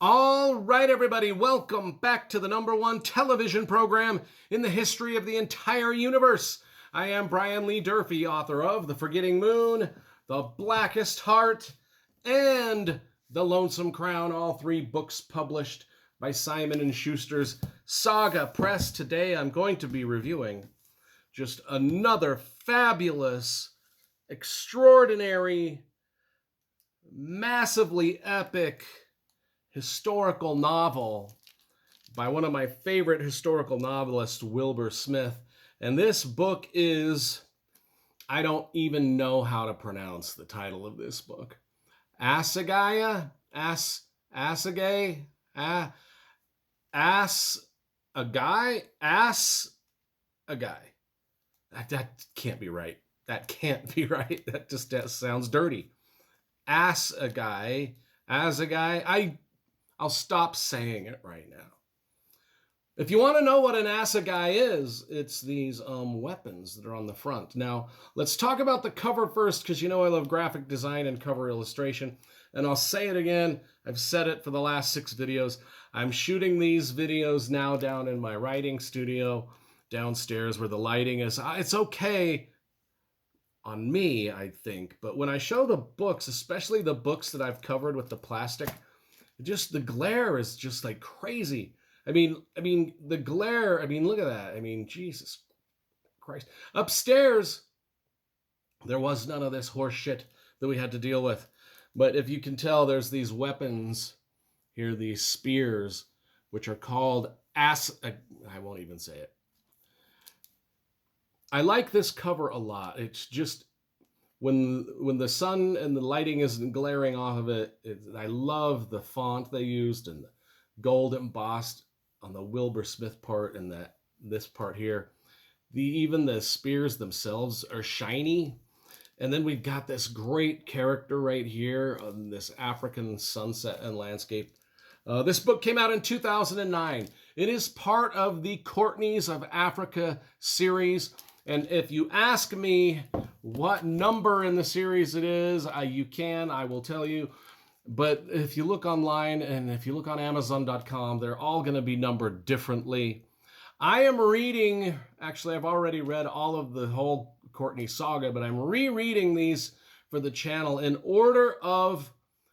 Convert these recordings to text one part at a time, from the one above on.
All right, everybody, welcome back to the #1 television program in the history of the entire universe. I am Brian Lee Durfee, author of The Forgetting Moon, The Blackest Heart, and The Lonesome Crown, all three books published by Simon & Schuster's Saga Press. Today I'm going to be reviewing just another fabulous, extraordinary, massively epic historical novel by one of my favorite historical novelists, Wilbur Smith. And this book is, I don't even know how to pronounce the title of this book. Assegai? Assegai? Assegai? That can't be right. That can't be right. That just sounds dirty. Assegai. I'll stop saying it right now. If you want to know what an assegai is, it's these weapons that are on the front. Now, let's talk about the cover first, because you know I love graphic design and cover illustration. And I'll say it again. I've said it for the last 6 videos. I'm shooting these videos now down in my writing studio downstairs where the lighting is. It's okay on me, I think. But when I show the books, especially the books that I've covered with the plastic, just the glare is just like crazy. I mean, the glare, look at that. Jesus Christ. Upstairs, there was none of this horse shit that we had to deal with. But if you can tell, there's these weapons here, these spears, which are called I won't even say it. I like this cover a lot. It's just, when the sun and the lighting isn't glaring off of it, I love the font they used and the gold embossed on the Wilbur Smith part and this part here. Even the spears themselves are shiny. And then we've got this great character right here on this African sunset and landscape. This book came out in 2009. It is part of the Courtneys of Africa series. And if you ask me what number in the series it is, I will tell you. But if you look online and if you look on Amazon.com, they're all going to be numbered differently. I am reading, actually I've already read all of the whole Courtney saga, but I'm rereading these for the channel in order of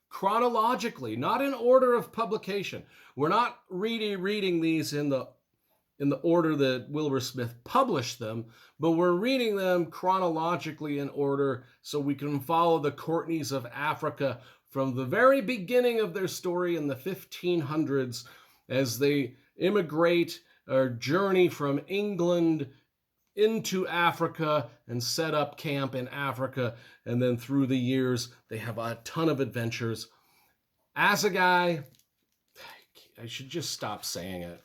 chronologically, not in order of publication. We're not reading these in the order that Wilbur Smith published them, but we're reading them chronologically in order so we can follow the Courtneys of Africa from the very beginning of their story in the 1500s as they immigrate or journey from England into Africa and set up camp in Africa. And then through the years, they have a ton of adventures. Assegai, I should just stop saying it.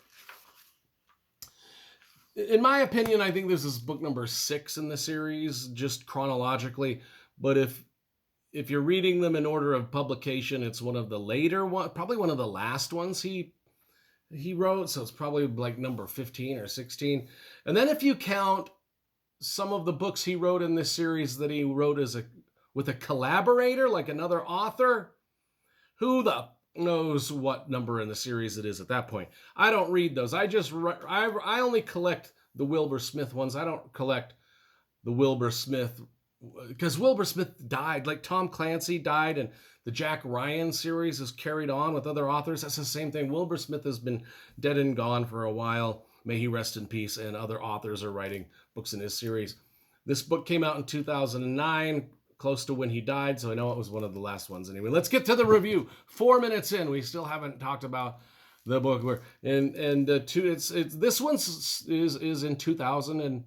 In my opinion, I think this is book number 6 in the series, just chronologically. But if you're reading them in order of publication, it's one of the later ones, probably one of the last ones he wrote. So it's probably like number 15 or 16. And then if you count some of the books he wrote in this series that he wrote with a collaborator, like another author, who the knows what number in the series it is at that point. I don't read those. I only collect the Wilbur Smith ones. I don't collect the Wilbur Smith, because Wilbur Smith died, like Tom Clancy died, and the Jack Ryan series is carried on with other authors. That's the same thing. Wilbur Smith has been dead and gone for a while. May he rest in peace, and other authors are writing books in his series. This book came out in 2009, close to when he died, so I know it was one of the last ones. Anyway, let's get to the review. 4 minutes in, we still haven't talked about the book. This one is in 2000, and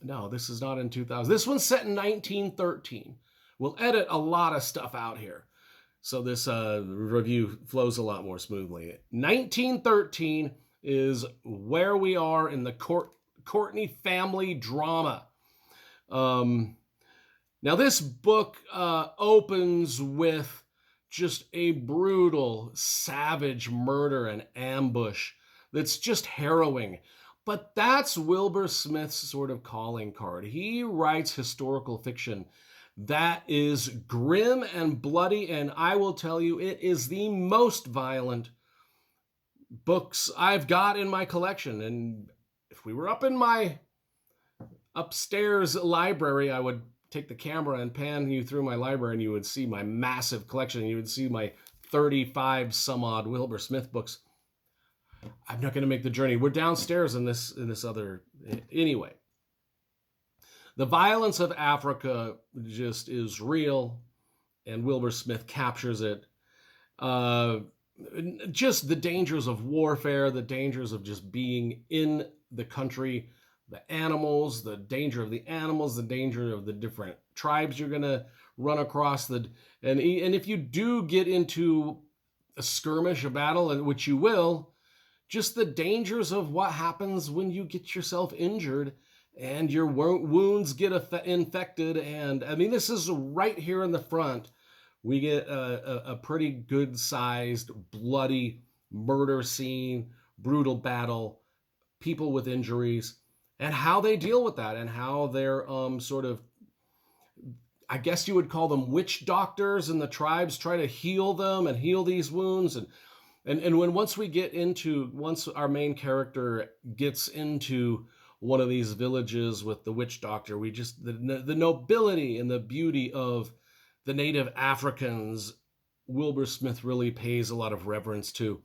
no, this is not in 2000. This one's set in 1913. We'll edit a lot of stuff out here, so this review flows a lot more smoothly. 1913 is where we are in the Courtney family drama. Now, this book opens with just a brutal, savage murder and ambush that's just harrowing. But that's Wilbur Smith's sort of calling card. He writes historical fiction that is grim and bloody, and I will tell you, it is the most violent books I've got in my collection. And if we were up in my upstairs library, I would take the camera and pan you through my library, and you would see my massive collection. You would see my 35 some odd Wilbur Smith books. I'm not going to make the journey. We're downstairs in this other. Anyway, the violence of Africa just is real, and Wilbur Smith captures it. Just the dangers of warfare, the dangers of just being in the country, the animals, the danger of the animals, the danger of the different tribes you're going to run across. And if you do get into a skirmish, a battle, which you will, just the dangers of what happens when you get yourself injured and your wounds get infected. And I mean, this is right here in the front. We get a pretty good-sized, bloody murder scene, brutal battle, people with injuries, and how they deal with that, and how they're sort of, I guess you would call them witch doctors, and the tribes try to heal them and heal these wounds. And once our main character gets into one of these villages with the witch doctor, we just, the nobility and the beauty of the native Africans, Wilbur Smith really pays a lot of reverence to.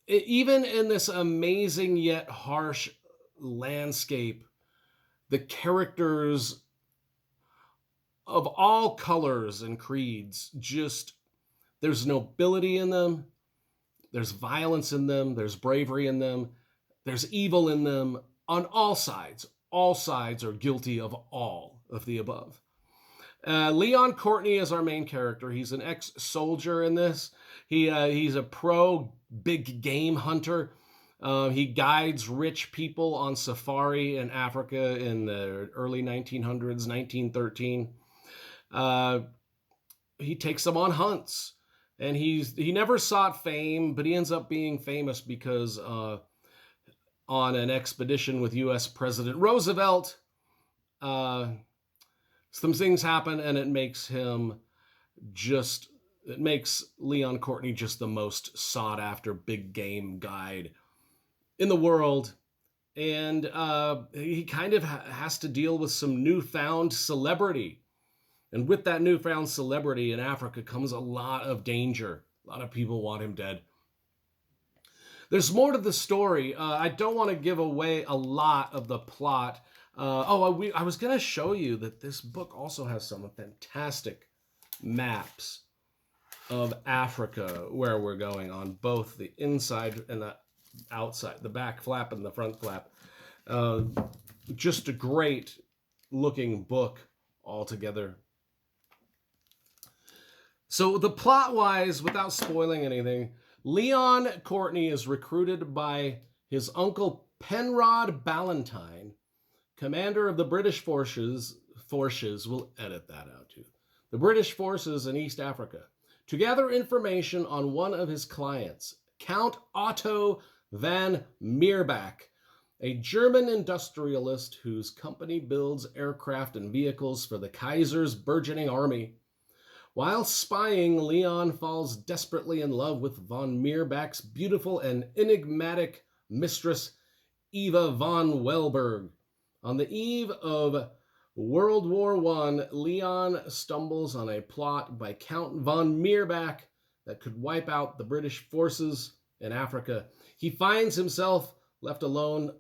Even in this amazing yet harsh landscape, the characters of all colors and creeds, just, there's nobility in them, there's violence in them, there's bravery in them, there's evil in them on all sides. All sides are guilty of all of the above. Leon Courtney is our main character. He's an ex-soldier in this. He's a pro big game hunter. He guides rich people on safari in Africa in the early 1900s, 1913. He takes them on hunts, and he never sought fame, but he ends up being famous because on an expedition with U.S. President Roosevelt, some things happen, and it makes Leon Courtney just the most sought after big game guide in the world. And he kind of has to deal with some newfound celebrity. And with that newfound celebrity in Africa comes a lot of danger. A lot of people want him dead. There's more to the story. I don't want to give away a lot of the plot. I was going to show you that this book also has some fantastic maps of Africa where we're going on both the inside and the outside, the back flap and the front flap. Just a great looking book altogether. So the plot-wise, without spoiling anything, Leon Courtney is recruited by his uncle Penrod Ballantyne, commander of the British forces, we'll edit that out too, the British forces in East Africa, to gather information on one of his clients, Count Otto van Meerbach, a German industrialist whose company builds aircraft and vehicles for the Kaiser's burgeoning army. While spying, Leon falls desperately in love with von Meerbach's beautiful and enigmatic mistress, Eva von Wellberg. On the eve of World War I, Leon stumbles on a plot by Count von Meerbach that could wipe out the British forces in Africa. He finds himself left alone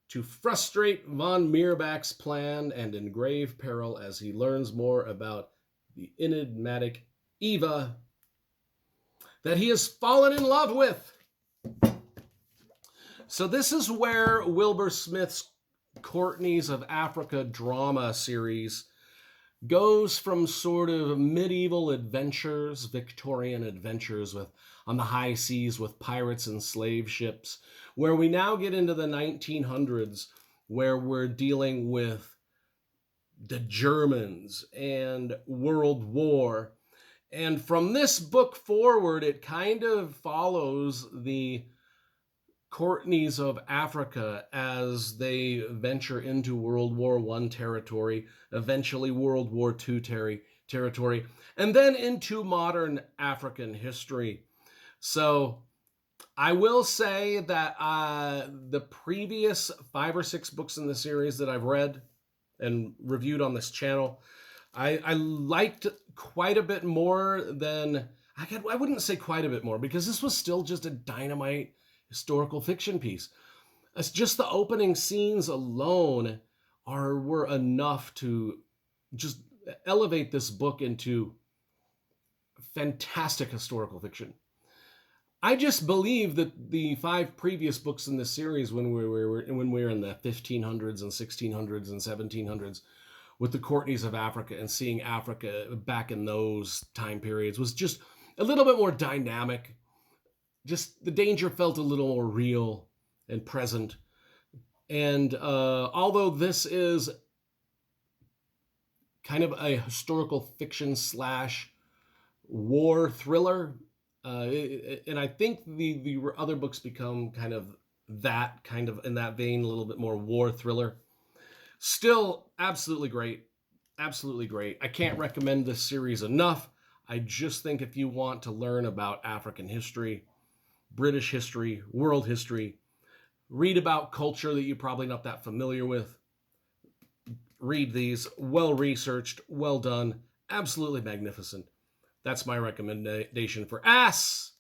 to frustrate von Meerbach's plan and in grave peril as he learns more about the enigmatic Eva that he has fallen in love with. So this is where Wilbur Smith's Courtneys of Africa drama series goes from sort of medieval adventures, Victorian adventures on the high seas with pirates and slave ships, where we now get into the 1900s, where we're dealing with the Germans and World War. And from this book forward, it kind of follows the Courtneys of Africa as they venture into World War I territory, eventually World War II territory, and then into modern African history. So I will say that the previous 5 or 6 books in the series that I've read and reviewed on this channel, I liked quite a bit more than I wouldn't say quite a bit more, because this was still just a dynamite historical fiction piece. It's just the opening scenes alone were enough to just elevate this book into fantastic historical fiction. I just believe that the 5 previous books in this series, when we were in the 1500s and 1600s and 1700s, with the Courtneys of Africa and seeing Africa back in those time periods, was just a little bit more dynamic. Just the danger felt a little more real and present. And although this is kind of a historical fiction slash war thriller, and I think the other books become kind of in that vein, a little bit more war thriller. Still, absolutely great, absolutely great. I can't recommend this series enough. I just think if you want to learn about African history, British history, world history, read about culture that you're probably not that familiar with, read these. Well researched, well done, absolutely magnificent. That's my recommendation for Assegai.